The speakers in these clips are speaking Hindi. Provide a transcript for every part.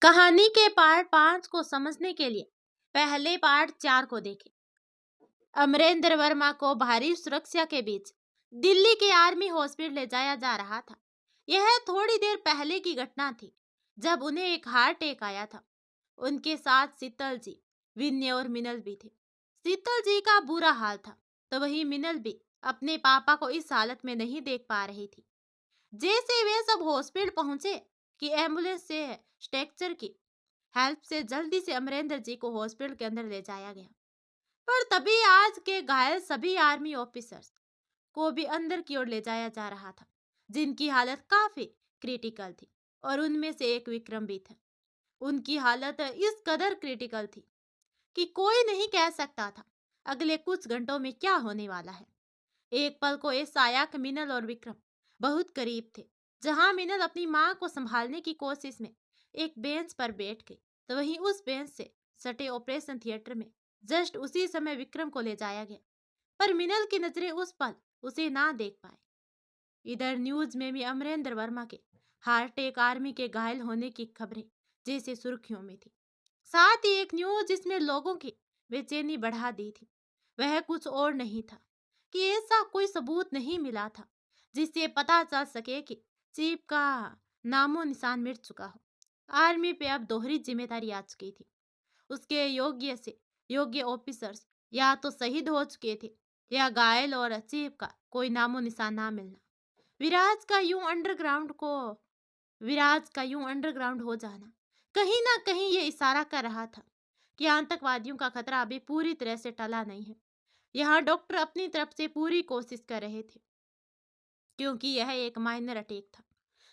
कहानी के पार्ट 5 को समझने के लिए पहले पार्ट 4 को देखें। अमरेंद्र वर्मा को भारी सुरक्षा के बीच दिल्ली के आर्मी हॉस्पिटल ले जाया जा रहा था। यह थोड़ी देर पहले की घटना थी जब उन्हें एक हार्ट अटैक आया था। उनके साथ शीतल जी, विनय और मिनल भी थे। शीतल जी का बुरा हाल था तो वहीं मिनल भी अपने पापा को इस हालत में नहीं देख पा रही थी। जैसे वे सब हॉस्पिटल पहुंचे कि एम्बुलेंस से स्ट्रेचर की हेल्प से जल्दी से अमरेंद्र जी को हॉस्पिटल के अंदर ले जाया गया। पर तभी आज के घायल सभी आर्मी ऑफिसर्स को भी अंदर की ओर ले जाया जा रहा था, जिनकी हालत काफी क्रिटिकल थी और उनमें से एक विक्रम भी था। उनकी हालत इस कदर क्रिटिकल थी कि कोई नहीं कह सकता था अगले कुछ घंटों में क्या होने वाला है। एक पल को ऐसा आया कि मिनल और विक्रम बहुत करीब थे। जहां मिनल अपनी मां को संभालने की कोशिश में एक बेंच पर बैठ गई, तो वहीं उस बेंच से सटे ऑपरेशन थिएटर में जस्ट उसी समय विक्रम को ले जाया गया। पर मिनल की नजरें उस पल उसे ना देख पाए। इधर न्यूज में भी अमरेंद्र वर्मा के हार्ट अटैक, आर्मी के घायल होने की खबरें जैसे सुर्खियों में थी। साथ ही एक न्यूज जिसने लोगों की बेचैनी बढ़ा दी थी। वह कुछ और नहीं था कि ऐसा कोई सबूत नहीं मिला था जिससे पता चल सके कि चीफ का नामो निशान मिट चुका हो। आर्मी पे अब दोहरी जिम्मेदारी आ चुकी थी। उसके योग्य से योग्य ऑफिसर्स या तो शहीद हो चुके थे या घायल, और चीफ का कोई नामो निशान ना मिलना। विराज का यूं अंडरग्राउंड हो जाना कहीं ना कहीं ये इशारा कर रहा था कि आतंकवादियों का खतरा अभी पूरी तरह से टला नहीं है। यहाँ डॉक्टर अपनी तरफ से पूरी कोशिश कर रहे थे क्योंकि यह एक माइनर अटैक था।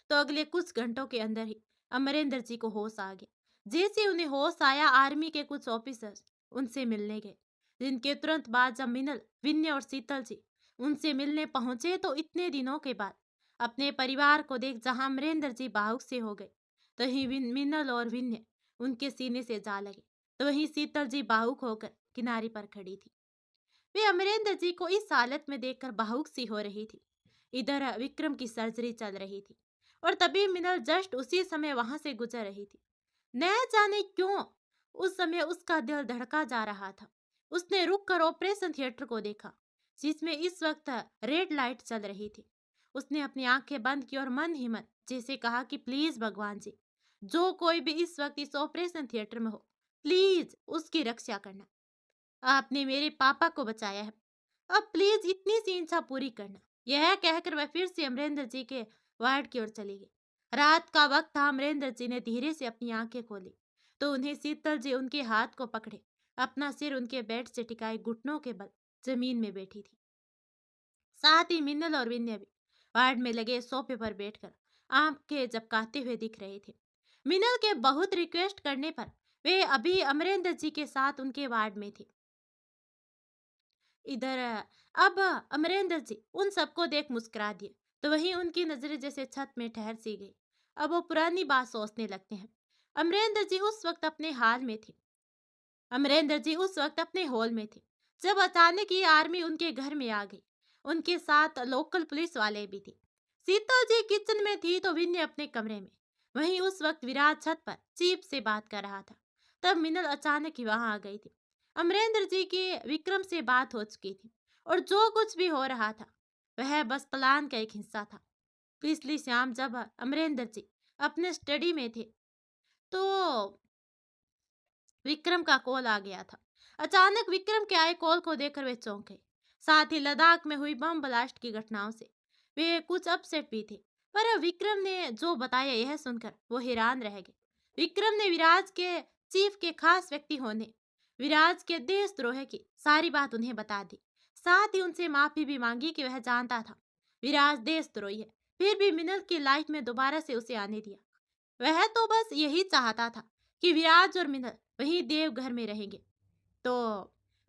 तो अगले कुछ घंटों के अंदर ही अमरेंद्र जी को होश आ गया। जैसे उन्हें होश आया, आर्मी के कुछ ऑफिसर्स उनसे मिलने गए, जिनके तुरंत बाद जब मिनल, विनय और शीतल जी उनसे मिलने पहुंचे तो इतने दिनों के बाद अपने परिवार को देख जहां अमरेंद्र जी भावुक से हो गए, तो ही मिनल और विनय उनके सीने से जा लगे। तो वहीं शीतल जी भावुक होकर किनारे पर खड़ी थी। वे अमरेंद्र जी को इस हालत में देखकर भावुक सी हो रही थी। इधर विक्रम की सर्जरी चल रही थी और तभी मिनल जस्ट उसी समय वहां से गुजर रही थी। न जाने क्यों उस समय उसका दिल धड़का जा रहा था। उसने रुक कर ऑपरेशन थिएटर को देखा जिसमें इस वक्त रेड लाइट चल रही थी। उसने अपनी आंखें बंद की और मन ही मन जैसे कहा कि प्लीज भगवान जी, जो कोई भी इस वक्त इस ऑपरेशन थिएटर में हो, प्लीज उसकी रक्षा करना। आपने मेरे पापा को बचाया है, अब प्लीज इतनी सी इच्छा पूरी करना। यह कहकर वह फिर से अमरेंद्र जी के वार्ड की ओर चली गई। रात का वक्त था। अमरेंद्र जी ने धीरे से अपनी आंखें खोली तो उन्हें शीतल जी उनके हाथ को पकड़े अपना सिर उनके बेड से टिकाए घुटनों के बल जमीन में बैठी थी। साथ ही मिन्नल और विन्य भी वार्ड में लगे सोफे पर बैठकर आंखें झपकाते हुए दिख रहे थे। मिनल के बहुत रिक्वेस्ट करने पर वे अभी अमरेंद्र जी के साथ उनके वार्ड में थे। इधर अब अमरेंद्र जी उन सबको देख मुस्कुरा दिए तो वहीं उनकी नजरें जैसे छत में ठहर सी गई। अब वो पुरानी बात सोचने लगते हैं। अमरेंद्र जी उस वक्त अपने हाल में थे। अमरेंद्र जी उस वक्त अपने हॉल में थे जब अचानक ये आर्मी उनके घर में आ गई। उनके साथ लोकल पुलिस वाले भी थे। शीतल जी किचन में थी तो विनय अपने कमरे में। वहीं उस वक्त विराज छत पर चीफ से बात कर रहा था। तब मिनल अचानक ही वहां आ गई थी। अमरेंद्र जी की विक्रम से बात हो चुकी थी और जो कुछ भी हो रहा था वह बस प्लान का एक हिस्सा था। पिछली शाम जब अमरेंद्र जी अपने स्टडी में थे तो विक्रम का कॉल आ गया था। अचानक विक्रम के आए कॉल को देखकर वे चौंक गए। साथ ही लद्दाख में हुई बम ब्लास्ट की घटनाओं से वे कुछ अपसेट भी थे। पर विक्रम ने जो बताया यह सुनकर वो हैरान रह गए। विक्रम ने विराज के चीफ के खास व्यक्ति होने, विराज के देशद्रोह की सारी बात उन्हें बता दी। साथ ही उनसे माफी भी मांगी कि वह जानता था विराज देशद्रोही है, फिर भी मिनल की लाइफ में दोबारा से उसे आने दिया। वह तो बस यही चाहता था कि विराज और मिनल वहीं देवघर में रहेंगे, तो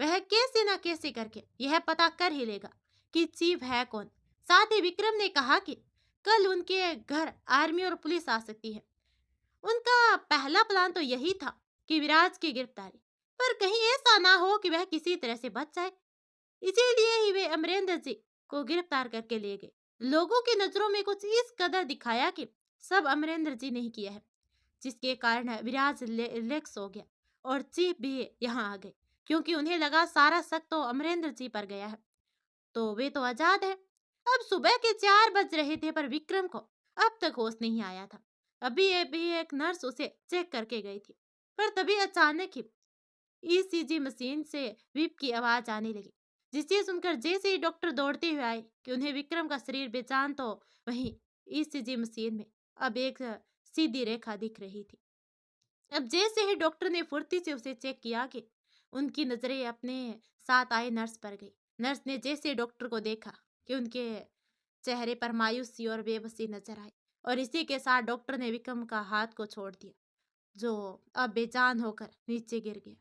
वह कैसे ना कैसे करके यह पता कर ही लेगा कि चीफ है कौन। साथ ही विक्रम ने कहा कि कल उनके घर आर्मी और पुलिस आ सकती है। उनका पहला प्लान तो यही था कि विराज की गिरफ्तारी, पर कहीं ऐसा ना हो कि वह किसी तरह से बच जाए। इसीलिए ही वे अमरेंद्र जी को गिरफ्तार करके ले गए। लोगों की नजरों में कुछ इस कदर दिखाया कि सब अमरेंद्र जी ने ही किया है, जिसके कारण विराज रिलैक्स हो गया और चीफ भी यहाँ आ गए, क्योंकि उन्हें लगा सारा शक तो अमरेंद्र जी पर गया है, तो वे तो आजाद है। अब सुबह के 4 बज रहे थे पर विक्रम को अब तक होश नहीं आया था। अभी एक नर्स उसे चेक करके गई थी, पर तभी अचानक ही ईसीजी मशीन से बीप की आवाज आने लगी, जिसे सुनकर जैसे ही डॉक्टर दौड़ते हुए आए कि उन्हें विक्रम का शरीर बेजान, तो वहीं ईसीजी मशीन में अब एक सीधी रेखा दिख रही थी। अब जैसे ही डॉक्टर ने फुर्ती से उसे चेक किया कि उनकी नजरें अपने साथ आए नर्स पर गई। नर्स ने जैसे डॉक्टर को देखा कि उनके चेहरे पर मायूसी और बेबसी नजर आई, और इसी के साथ डॉक्टर ने विक्रम का हाथ को छोड़ दिया, जो अब बेजान होकर नीचे गिर गया।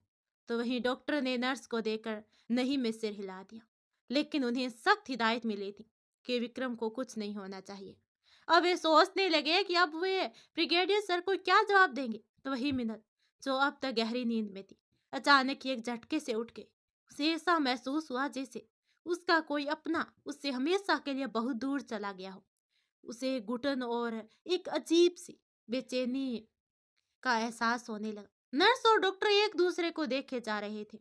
तो वहीं डॉक्टर ने नर्स को देखकर नहीं में सिर हिला दिया, लेकिन उन्हें सख्त हिदायत मिली थी कि विक्रम को कुछ नहीं होना चाहिए। अब वे सोचने लगे कि अब वे ब्रिगेडियर सर को क्या जवाब देंगे। तो वही मिनल, जो अब तक गहरी नींद में थी, अचानक ही एक झटके से उठ गई। उसे ऐसा महसूस हुआ जैसे उसका कोई अपना उससे हमेशा के लिए बहुत दूर चला गया हो। उसे घुटन और एक अजीब सी बेचैनी का एहसास होने लगा। नर्स और डॉक्टर एक दूसरे को देखे जा रहे थे,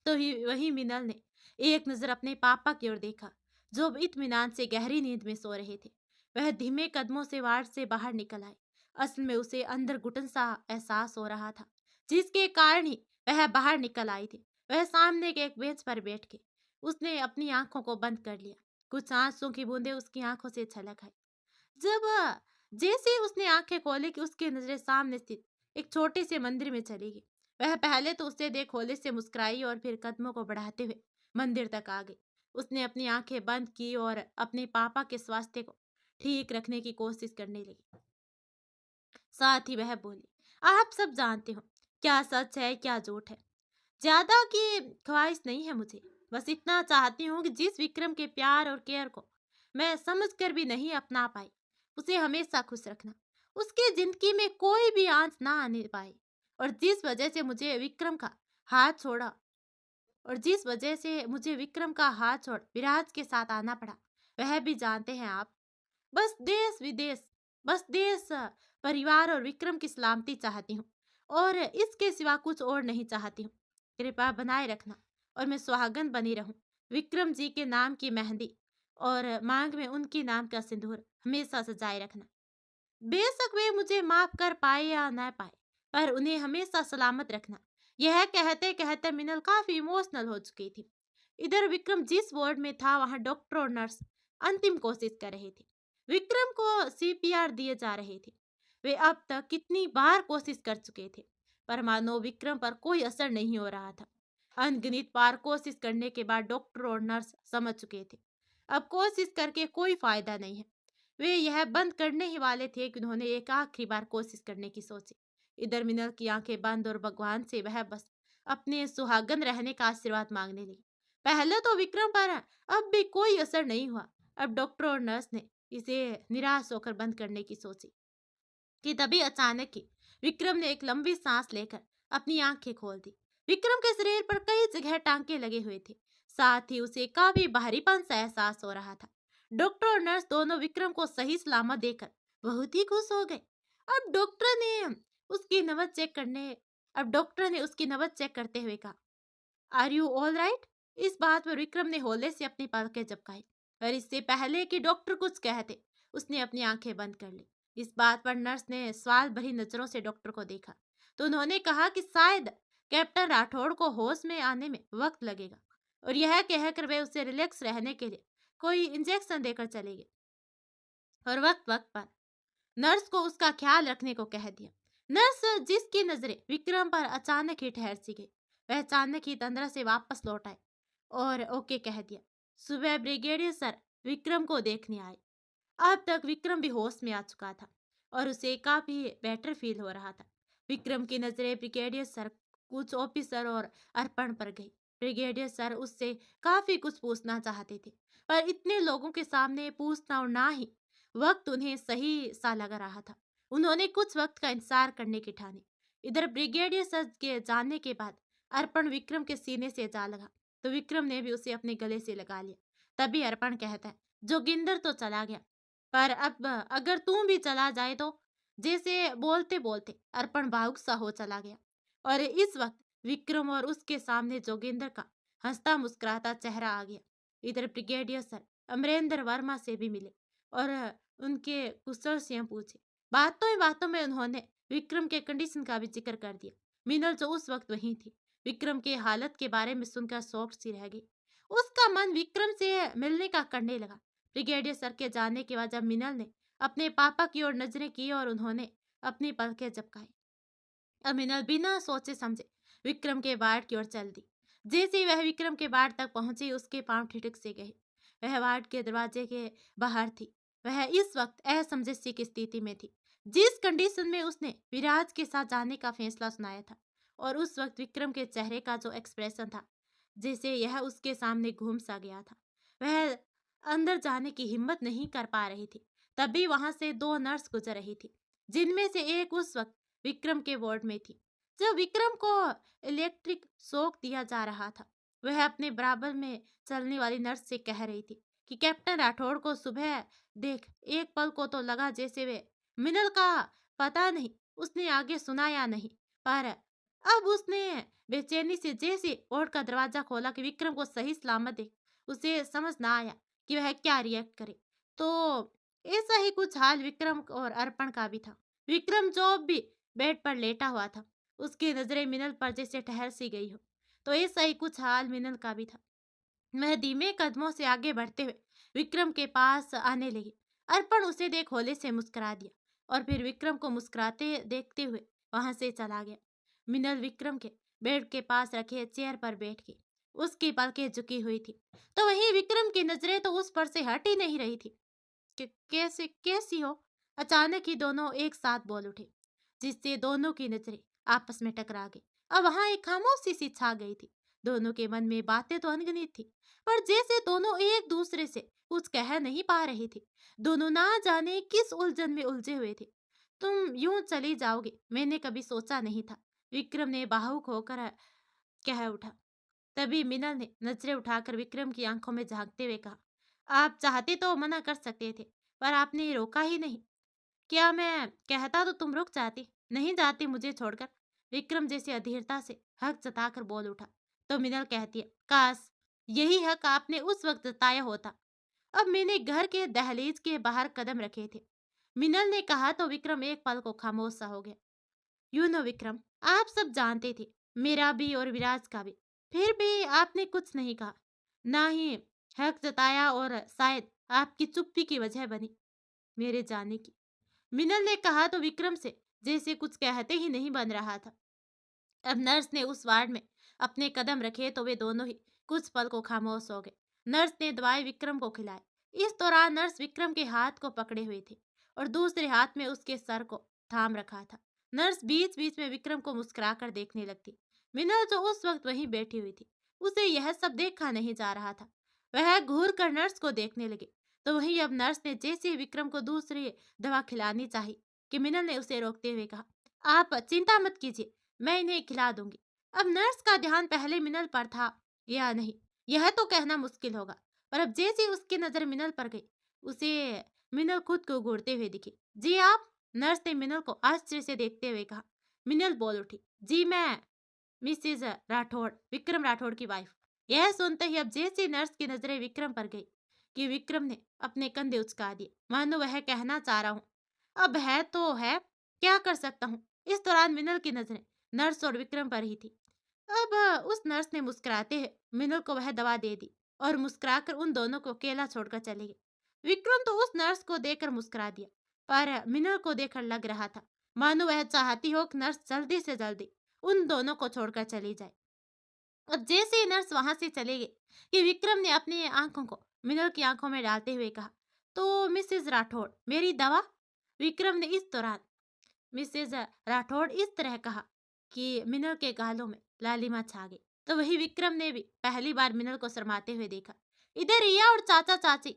तो वही मिनल ने एक नजर अपने पापा की ओर देखा, जो अब इत्मीनान से गहरी नींद में सो रहे थे। वह धीमे कदमों से वार्ड से बाहर निकल आए। असल में उसे अंदर घुटन सा एहसास हो रहा था, जिसके कारण ही वह बाहर निकल आई थी। वह सामने के एक बेंच पर बैठ के उसने अपनी आंखों को बंद कर लिया। कुछ आंसू की बूंदें उसकी आंखों से छलक आई। जब जैसे ही उसने आंखें खोली कि उसकी नजरें सामने स्थित एक छोटे से मंदिर में चली गई। वह पहले तो उसे देख होले से मुस्कुराई और फिर कदमों को बढ़ाते हुए मंदिर तक आ गई। उसने अपनी आंखें बंद की और अपने पापा के स्वास्थ्य को ठीक रखने की कोशिश करने लगी। साथ ही वह बोली, आप सब जानते हो क्या सच है क्या झूठ है। ज्यादा की ख्वाहिश नहीं है मुझे, बस इतना चाहती हूँ कि जिस विक्रम के प्यार और केयर को मैं समझ कर भी नहीं अपना पाई, उसे हमेशा खुश रखना। उसकी जिंदगी में कोई भी आंच ना आने पाए। और जिस वजह से मुझे विक्रम का हाथ छोड़ा और जिस वजह से मुझे विक्रम का हाथ छोड़ विराज के साथ आना पड़ा, वह भी जानते हैं आप। बस देश विदेश, बस देश, परिवार और विक्रम की सलामती चाहती हूँ, और इसके सिवा कुछ और नहीं चाहती हूँ। कृपा बनाए रखना और मैं सुहागन बनी रहूं। विक्रम जी के नाम की मेहंदी और मांग में उनके नाम का सिंदूर हमेशा सजाए रखना। बेशक वे मुझे माफ कर पाए या न पाए, पर उन्हें हमेशा सलामत रखना। यह कहते कहते मिनल काफी इमोशनल हो चुकी थी। इधर विक्रम जिस वार्ड में था, वहां डॉक्टर और नर्स अंतिम कोशिश कर रहे थे। विक्रम को सीपीआर दिए जा रहे थे। वे अब तक कितनी बार कोशिश कर चुके थे, पर मानो विक्रम पर कोई असर नहीं हो रहा था। अनगिनत बार कोशिश करने के बाद डॉक्टर और नर्स समझ चुके थे, अब कोशिश करके कोई फायदा नहीं है। वे यह बंद करने ही वाले थे कि उन्होंने एक आखिरी बार कोशिश करने की सोची। इधर मिनल की आंखें बंद और भगवान से वह बस अपने सुहागन रहने का आशीर्वाद मांगने लगी। पहले तो विक्रम पर अब भी कोई असर नहीं हुआ। अब डॉक्टर और नर्स ने इसे निराश होकर बंद करने की सोची कि तभी अचानक ही विक्रम ने एक लंबी सांस लेकर अपनी आंखें खोल दी। विक्रम के शरीर पर कई जगह टांके लगे हुए थे, साथ ही उसे काफी भारीपन सा एहसास हो रहा था। डॉक्टर और नर्स दोनों विक्रम को सही सलामत देखकर बहुत ही खुश हो गए। अब डॉक्टर ने उसकी नब्ज चेक करने अब डॉक्टर ने उसकी नब्ज चेक करते हुए कहा, आर यू ऑल राइट? इस बात पर विक्रम ने होले से अपनी पलकें झपकाई, और इससे पहले कि डॉक्टर कुछ कहते, उसने अपनी आंखें बंद कर ली। इस बात पर नर्स ने सवाल भरी नजरों से डॉक्टर को देखा, तो उन्होंने कहा कि शायद कैप्टन राठौड़ को होश में आने में वक्त लगेगा, और यह कहकर वे उसे रिलैक्स रहने के लिए कोई इंजेक्शन देकर चले गए, और वक्त वक्त पर नर्स को उसका ख्याल रखने को कह दिया। नर्स जिसकी नजरें विक्रम पर अचानक ही ठहर सी गई, वह अचानक ही तंद्रा से वापस लौट आए और ओके कह दिया। सुबह ब्रिगेडियर सर विक्रम को देखने आए। अब तक विक्रम भी होश में आ चुका था और उसे काफी बेटर फील हो रहा था। विक्रम की नजरें ब्रिगेडियर सर, कुछ ऑफिसर और अर्पण पर गई। ब्रिगेडियर सर उससे काफी कुछ पूछना चाहते थे, पर इतने लोगों के सामने पूछना और ना ही वक्त उन्हें सही सा लग रहा था। उन्होंने कुछ वक्त का इंतजार करने की ठानी। इधर ब्रिगेडियर सर के जाने के बाद अर्पण विक्रम के सीने से जा लगा, तो विक्रम ने भी उसे अपने गले से लगा लिया। तभी अर्पण कहता है, जोगिंदर तो चला गया, पर अब अगर तू भी चला जाए तो जैसे बोलते बोलते अर्पण भावुक सा हो चला गया। और इस वक्त विक्रम और उसके सामने जोगिंदर का हंसता मुस्कुराता चेहरा आ गया। इधर ब्रिगेडियर सर अमरेंद्र वर्मा से भी मिले और उनके कुशल से पूछे। बातों में उन्होंने विक्रम के कंडीशन का भी जिक्र कर दिया। मीनल जो उस वक्त वहीं थी, विक्रम के हालत के बारे में सुनकर शौक सी रह गई। उसका मन विक्रम से मिलने का करने लगा। ब्रिगेडियर सर के जाने के बाद जब मीनल ने अपने पापा की ओर नजरें की और उन्होंने अपनी पलकें झपकाई, अब मीनल बिना सोचे समझे विक्रम के वार्ड की ओर चल दी। जैसे ही वह विक्रम के वार्ड तक पहुंची, उसके पांव ठिठक से गए। वह वार्ड के दरवाजे के बाहर थी। वह इस वक्त असमंजस की स्थिति में थी। जिस कंडीशन में उसने विराज के साथ जाने का फैसला सुनाया था और उस वक्त विक्रम के चेहरे का जो एक्सप्रेशन था, जैसे यह उसके सामने घूम सा गया था। वह अंदर जाने की हिम्मत नहीं कर पा रही थी। तभी वहां से दो नर्स गुजर रही थी, जिनमें से एक उस वक्त विक्रम के वार्ड में थी। जब विक्रम को इलेक्ट्रिक शॉक दिया जा रहा था, वह अपने बराबर में चलने वाली नर्स से कह रही थी कि कैप्टन राठौड़ को सुबह देख, एक पल को तो लगा जैसे वे मिनल का पता नहीं उसने आगे सुना या नहीं, पर अब उसने बेचैनी से जैसे वार्ड का दरवाजा खोला कि विक्रम को सही सलामत देख उसे समझ ना आया कि वह क्या रिएक्ट करे। तो ऐसा ही कुछ हाल विक्रम और अर्पण का भी था। विक्रम जो भी बेड पर लेटा हुआ था, उसकी नजरें मिनल पर जैसे ठहर सी गई हो। तो ऐसा ही कुछ हाल मिनल का भी था। वह धीमे कदमों से आगे बढ़ते हुए विक्रम के पास आने लगी। अर्पण उसे देख होले से मुस्कुरा दिया और फिर विक्रम को मुस्कुराते देखते हुए वहां से चला गया। मिनल विक्रम के बेड के पास रखे चेयर पर बैठ गई। उसकी पलकें झुकी हुई थी, तो वहीं विक्रम की नजरें तो उस पर से हट ही नहीं रही थी। कि कैसे कैसी हो? अचानक ही दोनों एक साथ बोल उठे, जिससे दोनों की नजरें आपस में टकरा गई। अब वहां एक खामोशी सी छा गई थी। दोनों के मन में बातें तो अनगिनत थी, पर जैसे दोनों एक दूसरे से कुछ कह नहीं पा रहे थे। दोनों ना जाने किस उलझन में उलझे हुए थे। तुम यूं चली जाओगे, मैंने कभी सोचा नहीं था, विक्रम ने भावुक होकर कह उठा। तभी मिनल ने नजरें उठाकर विक्रम की आंखों में झांकते हुए कहा, आप चाहते तो मना कर सकते थे, पर आपने रोका ही नहीं। क्या मैं कहता तो तुम रुक जाती? नहीं जाती मुझे छोड़कर? विक्रम जैसे अधीरता से हक जताकर बोल उठा। तो मिनल कहती है, काश यही हक आपने उस वक्त जताया होता। अब मैंने घर के दहलीज के बाहर कदम रखे थे। मिनल ने कहा तो विक्रम एक पल को खामोश सा हो गया। यू नो विक्रम, आप सब जानते थे, मेरा भी और विराज का भी, फिर भी आपने कुछ नहीं कहा, ना ही हक जताया, और शायद आपकी चुप्पी की वजह बनी मेरे जाने की। मिनल ने कहा तो विक्रम से जैसे कुछ कहते ही नहीं बन रहा था। अब नर्स ने उस वार्ड में अपने कदम रखे तो वे दोनों ही कुछ पल को खामोश हो गए। नर्स ने दवाई विक्रम को खिलाई। इस दौरान नर्स विक्रम के हाथ को पकड़े हुए थे और दूसरे हाथ में उसके सर को थाम रखा था। नर्स बीच बीच में विक्रम को मुस्कुराकर देखने लगती। मिनल जो उस वक्त वहीं बैठी हुई थी, उसे यह सब देखा नहीं जा रहा था। वह घूर कर नर्स को देखने लगे। तो वहीं अब नर्स ने जैसे ही विक्रम को दूसरी दवा खिलानी चाहिए कि मिनल ने उसे रोकते हुए कहा, आप चिंता मत कीजिए, मैं इन्हें खिला दूंगी। अब नर्स का ध्यान पहले मिनल पर था या नहीं, यह तो कहना मुश्किल होगा, पर अब जैसे उसकी नजर मिनल पर गई, उसे मिनल खुद को घूरते हुए दिखी। जी आप? नर्स ने मिनल को आश्चर्य से देखते हुए कहा। मिनल बोल उठी, जी मैं मिसेज राठौड़, विक्रम राठौड़ की वाइफ। यह सुनते ही अब जैसे नर्स की नजरें विक्रम पर गई कि विक्रम ने अपने कंधे उचका दिए, मानो वह कहना चाह रहा हूं, अब है तो है, क्या कर सकता हूँ। इस दौरान मिनल की नजरें नर्स और विक्रम पर ही थी। अब उस नर्स ने मुस्कुराते हुए मिनल को वह दवा दे दी और मुस्कुराकर उन दोनों को अकेला छोड़कर चले गए। विक्रम तो उस नर्स को देखकर मुस्कुरा दिया, पर मिनल को देखकर लग रहा था मानो वह चाहती हो कि नर्स जल्दी से जल्दी उन दोनों को छोड़कर चली जाए। अब जैसे ही नर्स वहां से चले गए कि विक्रम ने अपनी आंखों को मिनल की आंखों में डालते हुए कहा, तो मिसेज राठौड़, मेरी दवा? विक्रम ने इस दौरान मिसेज राठौड़ इस तरह कहा कि मिनल के गालों में लालिमा छा गई। तो वही विक्रम ने भी पहली बार मिनल को शर्माते हुए देखा। इधर रिया और चाचा चाची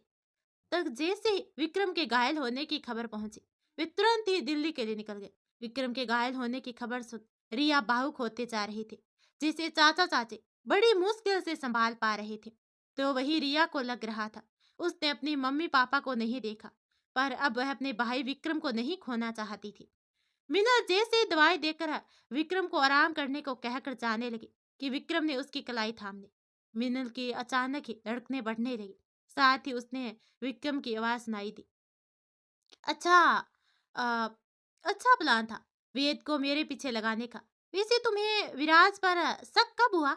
तक जैसे ही विक्रम के घायल होने की खबर पहुंची, वे तुरंत ही दिल्ली के लिए निकल गए। विक्रम के घायल होने की खबर सुन रिया भावुक होते जा रही थी, जिसे चाचा चाची बड़ी मुश्किल से संभाल पा रहे थे। तो वही रिया को लग रहा था उसने अपनी मम्मी पापा को नहीं देखा। पर अब वह अपने भाई विक्रम को नहीं खोना चाहती थी। मीनल जैसे ही दवाई देकर विक्रम को आराम करने को कहकर जाने लगी कि विक्रम ने उसकी कलाई थाम ली। मीनल की अचानक ही धड़कनें बढ़ने लगी। साथ ही उसने विक्रम की आवाज सुनाई दी, अच्छा, अ, अच्छा प्लान था वेद को मेरे पीछे लगाने का। वैसे तुम्हें विराज पर शक कब हुआ?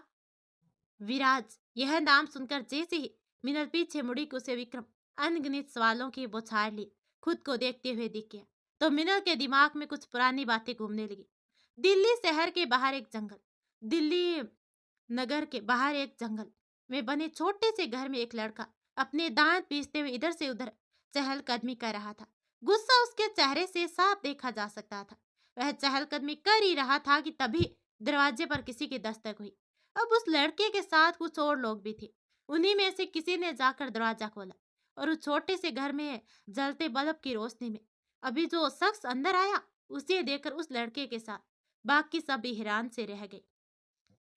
विराज, यह नाम सुनकर जैसे ही मिनल पीछे मुड़ी कि उसे विक्रम अनगिनत सवालों की बौछार ली खुद को देखते हुए दिख गया, तो मिनल के दिमाग में कुछ पुरानी बातें घूमने लगी। दिल्ली शहर के बाहर एक जंगल, दिल्ली नगर के बाहर एक जंगल में बने छोटे से घर में एक लड़का अपने दांत पीसते हुए इधर से उधर चहलकदमी कर रहा था। गुस्सा उसके चेहरे से साफ देखा जा सकता था। वह चहलकदमी कर ही रहा था कि तभी दरवाजे पर किसी की दस्तक हुई। अब उस लड़के के साथ कुछ और लोग भी थे। उन्हीं में से किसी ने जाकर दरवाजा खोला और उस छोटे से घर में जलते बल्ब की रोशनी में अभी जो शख्स अंदर आया उसे देखकर उस लड़के के साथ बाकी सब भी हैरान से रह गए।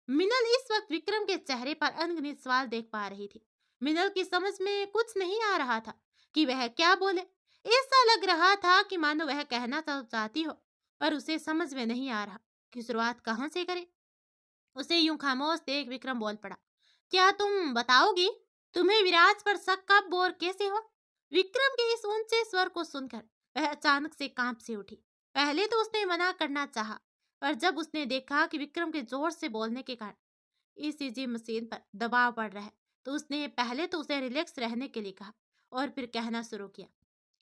मिनल इस वक्त विक्रम के चेहरे पर अनगिनत सवाल देख पा रही थी। मिनल की समझ में कुछ नहीं आ रहा था कि वह क्या बोले। ऐसा लग रहा था कि मानो वह कहना तो चाहती हो पर उसे समझ में नहीं आ रहा कि शुरुआत कहाँ से करे। उसे यूं खामोश देख विक्रम बोल पड़ा, क्या तुम बताओगी तुम्हें विराज पर शक कब और कैसे हो? विक्रम के इस ऊंचे स्वर को सुनकर वह अचानक से कांप से उठी। पहले तो उसने मना करना चाहा, पर जब उसने देखा कि विक्रम के जोर से बोलने के कारण ईसीजी मशीन पर दबाव पड़ रहा है, तो उसने पहले तो उसे रिलैक्स रहने के लिए कहा और फिर कहना शुरू किया,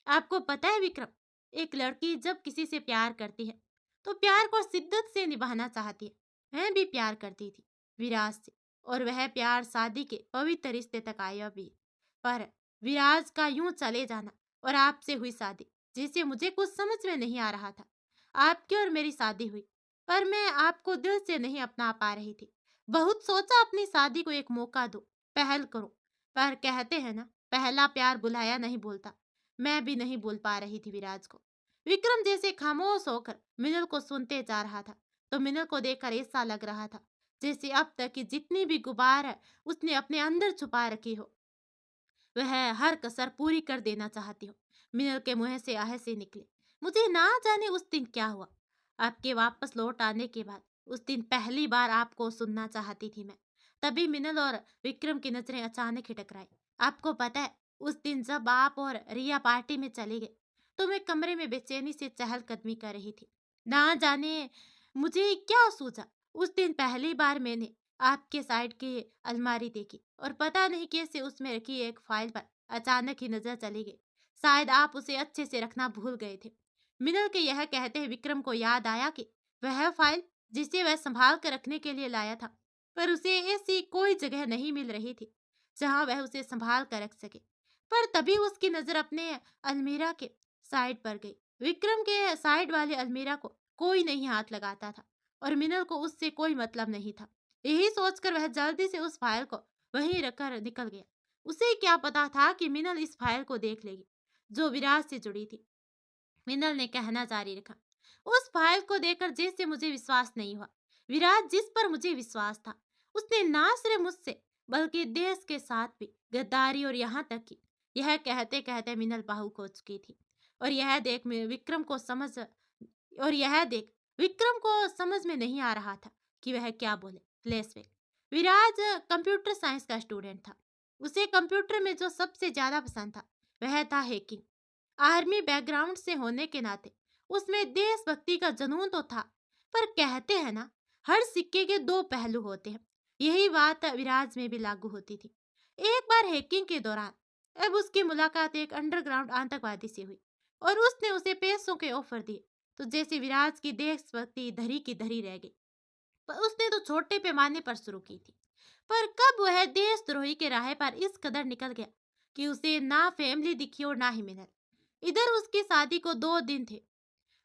आपको पता है विक्रम, एक लड़की जब किसी से प्यार करती है तो प्यार को शिद्दत से निभाना चाहती है। मैं भी प्यार करती थी विराज से, और वह प्यार शादी के पवित्र रिश्ते तक आया भी। पर विराज का यूं चले जाना और आपसे हुई शादी, जिसे मुझे कुछ समझ में नहीं आ रहा था। आपकी और मेरी शादी हुई, पर मैं आपको दिल से नहीं अपना पा रही थी। बहुत सोचा अपनी शादी को एक मौका दूं, पहल करूं, पर कहते हैं ना, पहला प्यार बुलाया नहीं बोलता। मैं भी नहीं बोल पा रही थी विराज को। विक्रम जैसे खामोश होकर मिनल को सुनते जा रहा था, तो मिनल को देखकर ऐसा लग रहा था जैसे अब तक की जितनी भी गुबार है उसने अपने अंदर छुपा रखी हो, वह हर कसर पूरी कर देना चाहती हो। मिनल के मुंह से आह से निकले, मुझे ना जाने उस दिन क्या हुआ। आपके वापस लौट आने के बाद उस दिन पहली बार आपको सुनना चाहती थी मैं। तभी मिनल और विक्रम की नजरें अचानक ही टकराई। आपको पता है, उस दिन जब आप और रिया पार्टी में चले गए तो मैं कमरे में बेचैनी से चहलकदमी कर रही थी। ना जाने मुझे क्या सूझा, उस दिन पहली बार मैंने आपके साइड की अलमारी देखी और पता नहीं कैसे उसमें रखी एक फाइल पर अचानक ही नजर चली गई। शायद आप उसे अच्छे से रखना भूल गए थे। मिनल के यह कहते ही विक्रम को याद आया कि वह फाइल जिसे वह संभाल कर रखने के लिए लाया था, पर उसे ऐसी कोई जगह नहीं मिल रही थी जहां वह उसे संभाल कर रख सके। पर तभी उसकी नजर अपने अलमीरा के साइड पर गई। विक्रम के साइड वाले अलमीरा को कोई नहीं हाथ लगाता था और मिनल को उससे कोई मतलब नहीं था। यही सोचकर वह जल्दी से उस फाइल को वहीं रखकर निकल गया। उसे क्या पता था कि मिनल इस फाइल को देख लेगी जो विराज से जुड़ी थी। मिनल ने कहना जारी रखा, उस फाइल को देखकर जैसे मुझे विश्वास नहीं हुआ। विराज जिस पर मुझे विश्वास था उसने ना सिर्फ मुझसे बल्कि देश के साथ भी गद्दारी, और यहाँ तक कि यह कहते कहते मिनल बाहु खो चुकी थी। और यह देख विक्रम को समझ और यह देख विक्रम को समझ में नहीं आ रहा था कि वह क्या बोले। फ्लैशबैक। विराज कंप्यूटर साइंस का स्टूडेंट था। उसे कंप्यूटर में जो सबसे ज्यादा पसंद था वह था हैकिंग। आर्मी बैकग्राउंड से होने के नाते उसमें देशभक्ति का जुनून तो था, पर कहते हैं ना, हर सिक्के के दो पहलू होते हैं। यही बात विराज में भी लागू होती थी। एक बार हैकिंग के दौरान अब उसकी मुलाकात एक अंडरग्राउंड आतंकवादी से हुई और उसने उसे पैसों के ऑफर दिए, तो जैसे विराज की देशभक्ति धरी की धरी रह गई। पर उसने तो छोटे पैमाने पर शुरू की थी, पर कब वह देशद्रोही के राह पर इस कदर निकल गया कि उसे ना फैमिली दिखी और ना ही मिलत। इधर उसकी शादी को 2 दिन थे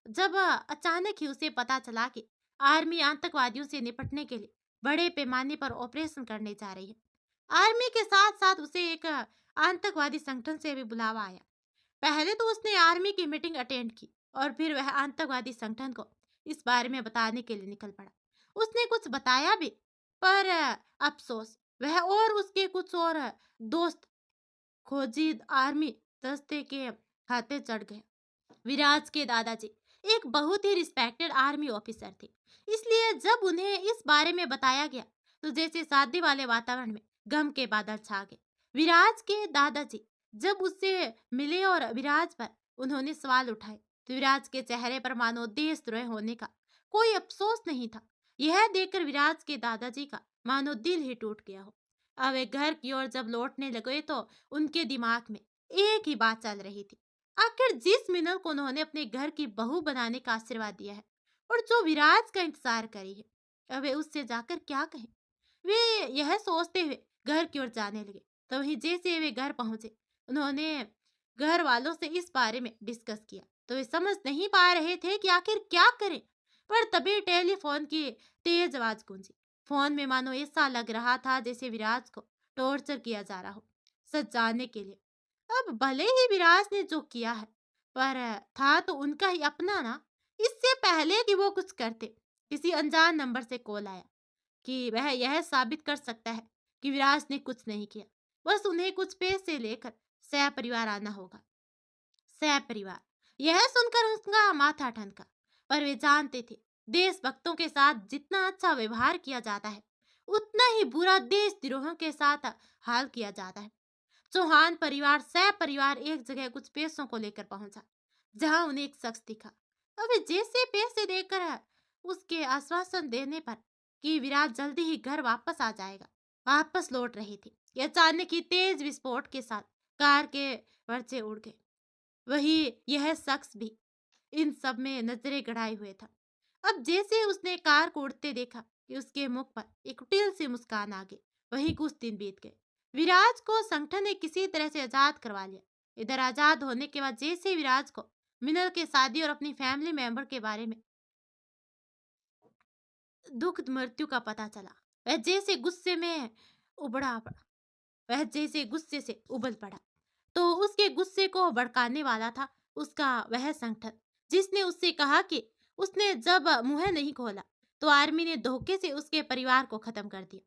जब अचानक ही उसे पता चला कि आर्मी आतंकवादियों से निपटने के लिए बड़े पैमाने पर ऑपरेशन करने जा रही है। आर्मी के साथ साथ उसे एक आतंकवादी संगठन से भी बुलावा आया। पहले तो उसने आर्मी की मीटिंग अटेंड की और फिर वह आतंकवादी संगठन को इस बारे में बताने के लिए निकल पड़ा। उसने कुछ बताया भी, पर अफसोस वह और उसके कुछ और दोस्त खोजी आर्मी दस्ते के खाते चढ़ गए। विराज के दादाजी एक बहुत ही रिस्पेक्टेड आर्मी ऑफिसर थे, इसलिए जब उन्हें इस बारे में बताया गया तो जैसे शादी वाले वातावरण में गम के बादल छा गए। विराज के दादाजी जब उससे मिले और विराज पर उन्होंने सवाल उठाए तो विराज के चेहरे पर मानो देशद्रोह होने का कोई अफसोस नहीं था। यह देखकर विराज के दादाजी का मानो दिल ही टूट गया हो। अब वे घर की ओर जब लौटने लगे तो उनके दिमाग में एक ही बात चल रही थी, आखिर जिस मिनल को उन्होंने अपने घर की बहू बनाने का आशीर्वाद दिया है और जो विराज का इंतजार करी है, अब वे उससे जाकर क्या कहें। वे यह सोचते हुए घर की ओर जाने लगे। तो वहीं जैसे वे घर पहुंचे, उन्होंने घर वालों से इस बारे में डिस्कस किया तो वे समझ नहीं पा रहे थे कि आखिर क्या करें। पर तभी टेलीफोन की तेज आवाज गूंजी। फोन में मानो ऐसा लग रहा था जैसे विराज को टॉर्चर किया जा रहा हो, सच जानने के लिए। अब भले ही विराज ने जो किया है, पर था तो उनका ही अपना ना। इससे पहले कि वो कुछ करते, किसी अनजान नंबर से कॉल आया कि वह यह साबित कर सकता है कि विराज ने कुछ नहीं किया, बस उन्हें कुछ पैसे लेकर सह परिवार आना होगा। सह परिवार, यह सुनकर उसका माथा ठनका। पर वे जानते थे देशभक्तों के साथ जितना अच्छा व्यवहार किया जाता है, उतना ही बुरा देशद्रोहों के साथ हाल किया जाता है। चौहान परिवार सह परिवार एक जगह कुछ पैसों को लेकर पहुंचा, जहां उन्हें एक शख्स दिखा। अभी जैसे पैसे देकर उसके आश्वासन देने पर कि विराट जल्दी ही घर वापस आ जाएगा, वापस लौट रही थी कि अचानक ही तेज विस्फोट के साथ कार के पर्चे उड़ गए। वही यह शख्स भी इन सब में नजरें गड़ाए हुए था। अब जैसे उसने कार को उड़ते देखा कि उसके मुख पर एक कुटिल सी मुस्कान आ गई। वही कुछ दिन बीत गए। विराज को संगठन ने किसी तरह से आजाद करवा लिया। इधर आजाद होने के बाद जैसे विराज को मिनल के शादी और अपनी फैमिली मेंबर के बारे में दुख मृत्यु का पता चला, वह जैसे गुस्से में उबड़ा पड़ा वह जैसे गुस्से से उबल पड़ा। तो उसके गुस्से को भड़काने वाला था उसका वह संगठन, जिसने उससे कहा कि उसने जब मुंह नहीं खोला तो आर्मी ने धोखे से उसके परिवार को खत्म कर दिया।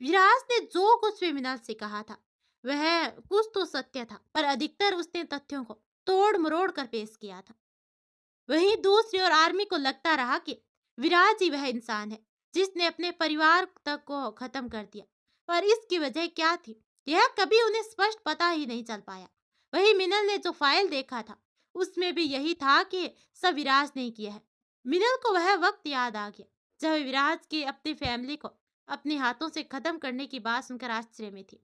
विराज ने जो कुछ भी मिनाल से कहा था वह कुछ तो सत्य था, पर अधिकतर उसने तथ्यों को तोड़ मरोड़ कर पेश किया था। वहीं दूसरी ओर आर्मी को लगता रहा कि विराज ही वह इंसान है जिसने अपने परिवार तक को खत्म कर दिया, पर इसकी वजह क्या थी यह कभी उन्हें स्पष्ट पता ही नहीं चल पाया। वही मिनल ने जो फाइल देखा था उसमें भी यही था कि सब विराज ने किया है। मिनल को वह वक्त याद आ गया जब विराज के अपनी फैमिली को अपने हाथों से खत्म करने की बात सुनकर आश्चर्य में थी।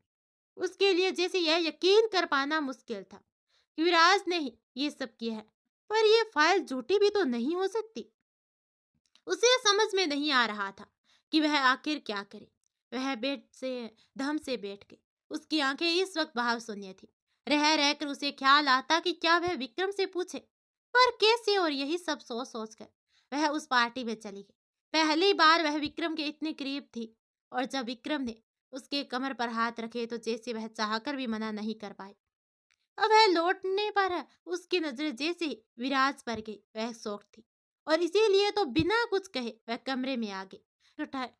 उसके लिए जैसे यह यकीन कर पाना मुश्किल था कि विराज ने ही ये सब किया है, पर यह फाइल झूठी भी तो नहीं हो सकती। उसे समझ में नहीं आ रहा था कि वह आखिर क्या करे। वह बेड से धम से बैठ गई। उसकी आंखें इस वक्त भाव शून्य थी। रह रहकर उसे ख्याल आता कि क्या वह विक्रम से पूछे, पर कैसे, और यही सब सोच सोच कर वह उस पार्टी में चली गई। पहली बार वह विक्रम के इतने करीब थी, और जब विक्रम ने उसके कमर पर हाथ रखे तो जैसे वह चाहकर भी मना नहीं कर पाई। अब वह लौटने पर उसकी नजरें जैसे ही विराज पर गई, वह शौक थी और इसीलिए तो बिना कुछ कहे वह कमरे में आ गई। खटखटाए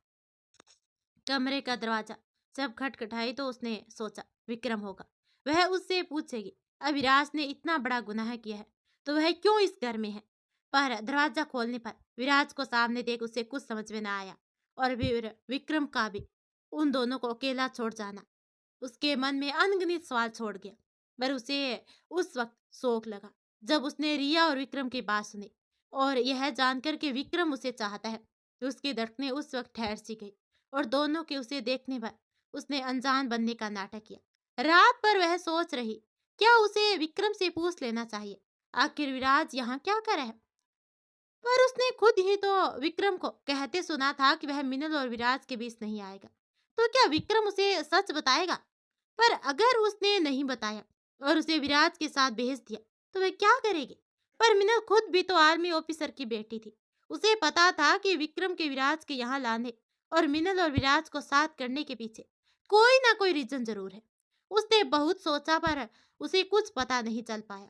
कमरे का दरवाजा जब खटखटाई तो उसने सोचा विक्रम होगा, वह उससे पूछेगी अब विराज ने इतना बड़ा गुनाह किया है तो वह क्यों इस घर में है। पर दरवाजा खोलने पर विराज को सामने देख उसे कुछ समझ में ना आया, और फिर विक्रम का भी उन दोनों को अकेला छोड़ जाना उसके मन में अनगिनत सवाल छोड़ गया। पर उसे उस वक्त शौक लगा जब उसने रिया और विक्रम की बात सुनी, और यह जानकर कि विक्रम उसे चाहता है तो उसकी धड़कनें उस वक्त ठहर सी गई, और दोनों के उसे देखने पर उसने अनजान बनने का नाटक किया। रात पर वह सोच रही क्या उसे विक्रम से पूछ लेना चाहिए आखिर विराज यहाँ क्या कर रहा है, पर उसने खुद ही तो विक्रम को कहते सुना था कि वह मिनल और विराज के बीच नहीं आएगा, तो क्या विक्रम उसे सच बताएगा। पर अगर उसने नहीं बताया और उसे विराज के साथ भेज दिया तो वह क्या करेगी। पर मिनल खुद भी तो आर्मी ऑफिसर की बेटी थी, उसे पता था कि विक्रम के विराज के यहाँ लाने और मिनल और विराज को साथ करने के पीछे कोई ना कोई रीजन जरूर है। उसने बहुत सोचा पर उसे कुछ पता नहीं चल पाया,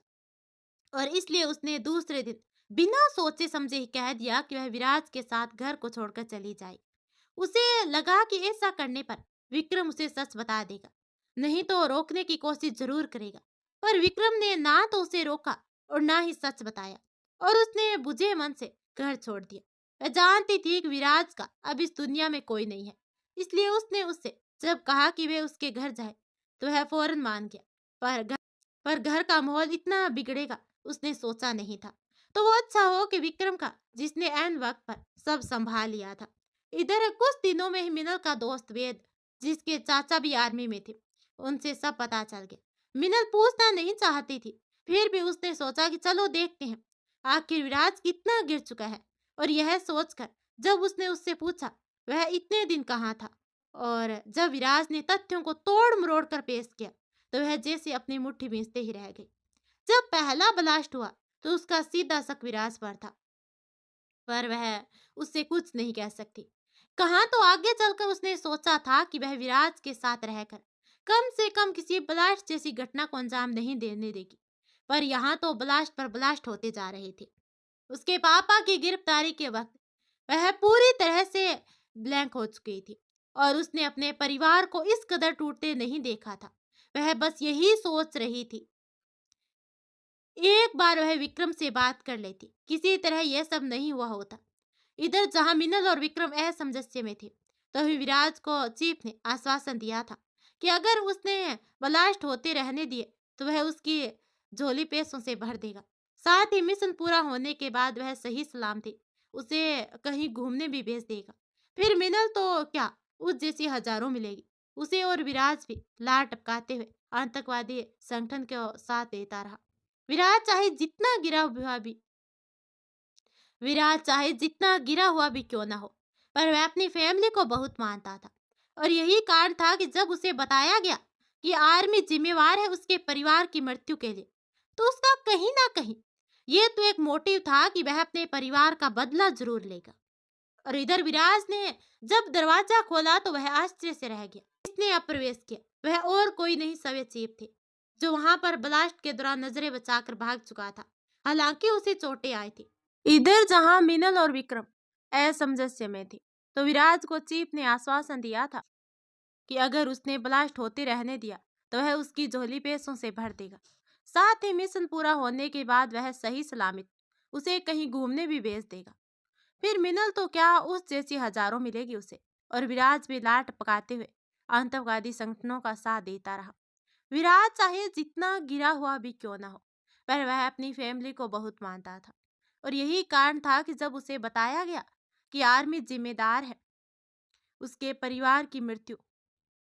और इसलिए उसने दूसरे दिन बिना सोचे समझे ही कह दिया कि वह विराज के साथ घर को छोड़कर चली जाए। उसे लगा कि ऐसा करने पर विक्रम उसे सच बता देगा, नहीं तो रोकने की कोशिश जरूर करेगा। पर विक्रम ने ना तो उसे रोका और ना ही सच बताया, और उसने बुझे मन से घर छोड़ दिया। वह जानती थी कि विराज का अब इस दुनिया में कोई नहीं है, इसलिए उसने उससे जब कहा कि वे उसके घर जाए तो वह फौरन मान गया। पर घर का माहौल इतना बिगड़ेगा उसने सोचा नहीं था। तो वो अच्छा हो कि विक्रम का, जिसने ऐन वक्त पर सब संभाल लिया था। इधर कुछ दिनों में ही मिनल का दोस्त वेद, जिसके चाचा भी आर्मी में थे, उनसे सब पता चल गया। मिनल पूछना नहीं चाहती थी, फिर भी उसने सोचा कि चलो देखते हैं आखिर विराज कितना गिर चुका है। और यह सोचकर जब उसने उससे पूछा वह इतने दिन कहाँ था, और जब विराज ने तथ्यों को तोड़ मरोड़ कर पेश किया, तो वह जैसे अपनी मुट्ठी भींचते ही रह गई। जब पहला ब्लास्ट हुआ तो उसका सीधा शक विराज पर था, पर वह उससे कुछ नहीं कह सकती। कहाँ तो आगे चलकर उसने सोचा था कि वह विराज के साथ रहकर कम से कम किसी ब्लास्ट जैसी घटना को अंजाम नहीं देने देगी, पर यहाँ तो ब्लास्ट पर ब्लास्ट होते जा रहे थे। उसके पापा की गिरफ्तारी के वक्त वह पूरी तरह से ब्लैंक हो चुकी थी, और उसने अपने परिवार को इस कदर टूटते नहीं देखा था। वह बस यही सोच रही थी, एक बार वह विक्रम से बात कर लेती, किसी तरह यह सब नहीं हुआ होता। इधर जहां मिनल और विक्रम असमंजस्य में थे, तभी विराज को चीफ ने आश्वासन दिया था कि अगर उसने ब्लास्ट होते रहने दिए तो वह उसकी झोली पैसों से भर देगा। साथ ही मिशन पूरा होने के बाद वह सही सलामती उसे कहीं घूमने भी भेज देगा। फिर मिनल तो क्या, उस जैसी हजारों मिलेगी। उसे और विराज भी लार टपकाते हुए आतंकवादी संगठन के साथ देता रहा। विराज चाहे जितना गिरा हुआ भी विराट चाहे जितना गिरा हुआ भी क्यों ना हो, पर वह अपनी फैमिली को बहुत मानता था। और यही कारण था कि जब उसे बताया गया कि आर्मी जिम्मेवार है उसके परिवार की मृत्यु के लिए, तो उसका कहीं ना कहीं ये तो एक मोटिव था कि वह अपने परिवार का बदला जरूर लेगा। और इधर विराज ने जब दरवाजा खोला तो वह आश्चर्य से रह गया। इसने अब प्रवेश किया, वह और कोई नहीं सवे चीफ थे, जो वहां पर ब्लास्ट के दौरान नजरें बचाकर भाग चुका था। हालांकि उसे चोटें आई थी। इधर जहां मिनल और विक्रम असमंजस्य में थे, तो विराज को चीफ ने आश्वासन दिया था कि अगर उसने ब्लास्ट होते रहने दिया तो वह उसकी झोली पैसों से भर देगा। साथ ही मिशन पूरा होने के बाद वह सही सलामत उसे कहीं घूमने भी भेज देगा। फिर मिनल तो क्या, उस जैसी हजारों मिलेगी उसे। और विराज भी लाट पकाते हुए आतंकवादी संगठनों का साथ देता रहा। विराज चाहे जितना गिरा हुआ भी क्यों ना हो, पर वह अपनी फैमिली को बहुत मानता था। और यही कारण था कि जब उसे बताया गया कि आर्मी जिम्मेदार है उसके परिवार की मृत्यु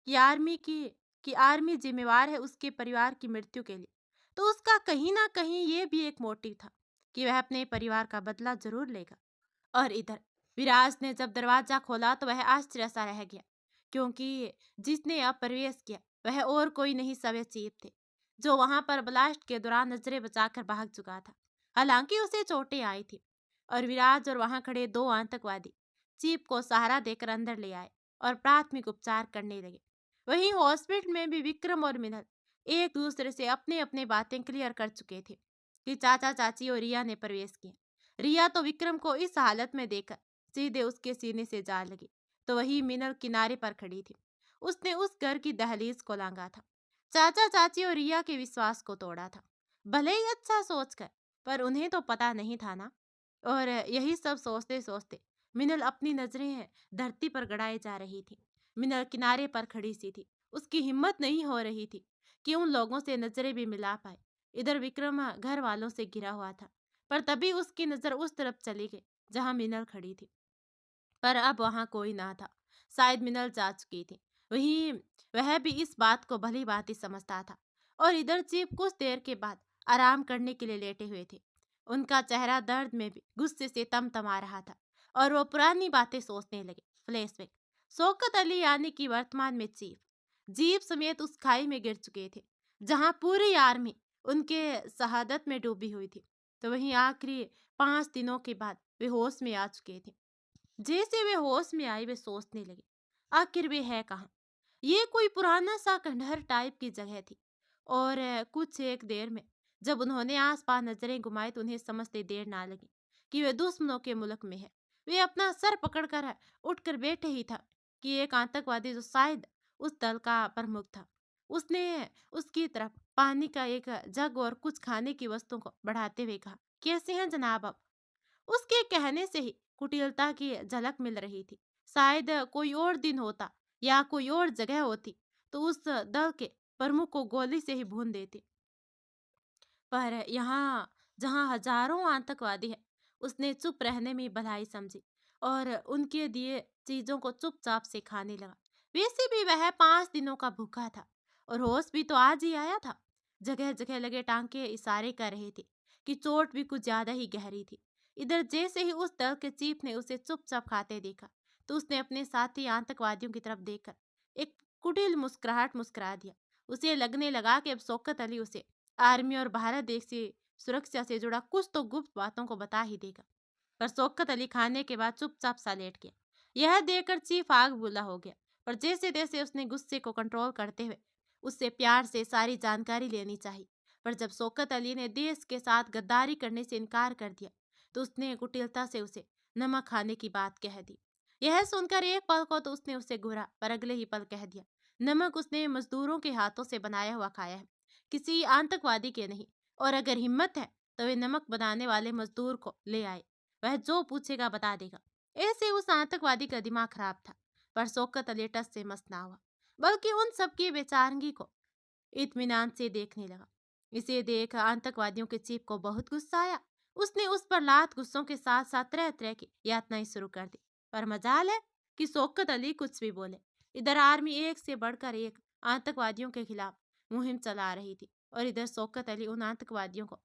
कि आर्मी की कि आर्मी जिम्मेवार है उसके परिवार की मृत्यु के लिए, तो उसका कहीं ना कहीं ये भी एक मोटिव था कि वह अपने परिवार का बदला जरूर लेगा। और इधर विराज ने जब दरवाजा खोला तो वह आश्चर्य सा रह गया, क्योंकि जिसने अब प्रवेश किया वह और कोई नहीं सवे चीफ थे, जो वहां पर ब्लास्ट के दौरान नजरें बचाकर भाग चुका था। हालांकि उसे चोटें आई थी। और विराज और वहां खड़े दो आतंकवादी चीफ को सहारा देकर अंदर ले आए और प्राथमिक उपचार करने लगे। वहीं हॉस्पिटल में भी विक्रम और मिनल एक दूसरे से अपने अपने बातें क्लियर कर चुके थे कि चाचा चाची और रिया ने प्रवेश किया। रिया तो विक्रम को इस हालत में देखकर सीधे उसके सीने से जा लगी, तो वही मिनल किनारे पर खड़ी थी। उसने उस घर की दहलीज को लांगा था, चाचा चाची और रिया के विश्वास को तोड़ा था। भले ही अच्छा सोचकर, पर उन्हें तो पता नहीं था ना। और यही सब सोचते सोचते मिनल अपनी नजरें धरती पर गड़ाए जा रही थी। मिनल किनारे पर खड़ी सी थी, उसकी हिम्मत नहीं हो रही थी कि उन लोगों से नजरें भी मिला पाए। इधर विक्रम घर वालों से घिरा हुआ था, पर तभी उसकी नजर उस तरफ चली गई जहां मिनल खड़ी थी। पर अब वहां कोई ना था, शायद मिनल जा चुकी थी। वही वह भी इस बात को भली भांति समझता था। और इधर चीफ कुछ देर के बाद आराम करने के लिए लेटे हुए थे। उनका चेहरा दर्द में भी गुस्से से तमतमा रहा था, और वो पुरानी बातें सोचने लगे। फ्लैशबैक, शौकत अली यानी कि वर्तमान में चीफ जीप समेत उस खाई में गिर चुके थे जहां पूरी आर्मी उनके शहादत में डूबी हुई थी। तो वहीं आखिरी 5 दिनों के बाद वे होश में आ चुके थे। जैसे वे होश में आए वे सोचने लगे, आखिर वे है कहाँ। ये कोई पुराना सा खंडहर टाइप की जगह थी। और कुछ एक देर में जब उन्होंने आसपास नजरें घुमाई तो उन्हें समझते देर ना लगी कि वे दुश्मनों के मुल्क में है। वे अपना सर पकड़कर उठकर बैठे ही था कि एक आतंकवादी, जो शायद उस दल का प्रमुख था, उसने उसकी तरफ पानी का एक जग और कुछ खाने की वस्तुओं को बढ़ाते हुए कहा, कैसे हैं जनाब आप? उसके कहने से ही कुटिलता की झलक मिल रही थी। शायद कोई और दिन होता या कोई और जगह होती तो उस दल के प्रमुख को गोली से ही भून देते। पर यहाँ जहाँ हजारों आतंकवादी हैं, उसने चुप रहने में भलाई समझी और उनके दिए चीजों को चुपचाप से खाने लगा। वैसे भी वह 5 दिनों का भूखा था और होश भी तो आज ही आया था। जगह जगह लगे टांके इशारे कर रहे थे कि चोट भी कुछ ज्यादा ही गहरी थी। इधर जैसे ही उस दल के चीफ ने उसे चुपचाप खाते देखा तो उसने अपने साथी आतंकवादियों की तरफ देखकर एक कुटिल मुस्कुराहट मुस्कुरा दिया। उसे लगने लगा कि अब शौकत अली उसे आर्मी और भारत देश की सुरक्षा से जुड़ा कुछ तो गुप्त बातों को बता ही देगा। पर शौकत अली खाने के बाद चुपचाप सा लेट गया। यह देखकर चीफ आग बुला हो गया, पर जैसे तैसे उसने गुस्से को कंट्रोल करते हुए उससे प्यार से सारी जानकारी लेनी चाहिए। पर जब शौकत अली ने देश के साथ गद्दारी करने से इनकार कर दिया तो उसने कुटिलता से उसे नमक खाने की बात कह दी। यह सुनकर एक पल को तो उसने उसे घूरा, पर अगले ही पल कह दिया, नमक उसने मजदूरों के हाथों से बनाया हुआ खाया है, किसी आतंकवादी के नहीं। और अगर हिम्मत है तो वे नमक बनाने वाले मजदूर को ले आए, वह जो पूछेगा बता देगा। ऐसे उस आतंकवादी का दिमाग खराब था। पर शौकत अली टस से मस ना हुआ, बल्कि उन सबकी बेचारगी को इत्मीनान से देखने लगा। इसे देख आतंकवादियों के चीफ को बहुत गुस्सा आया। उसने उस पर लात गुस्सों के साथ साथ तरह तरह की यातनाएं शुरू कर दी। पर मजाल है कि शौकत अली कुछ भी बोले। इधर आर्मी एक से बढ़कर एक आतंकवादियों के खिलाफ मुहिम चला रही थी और इधर शौकत अली उन आतंकवादियों को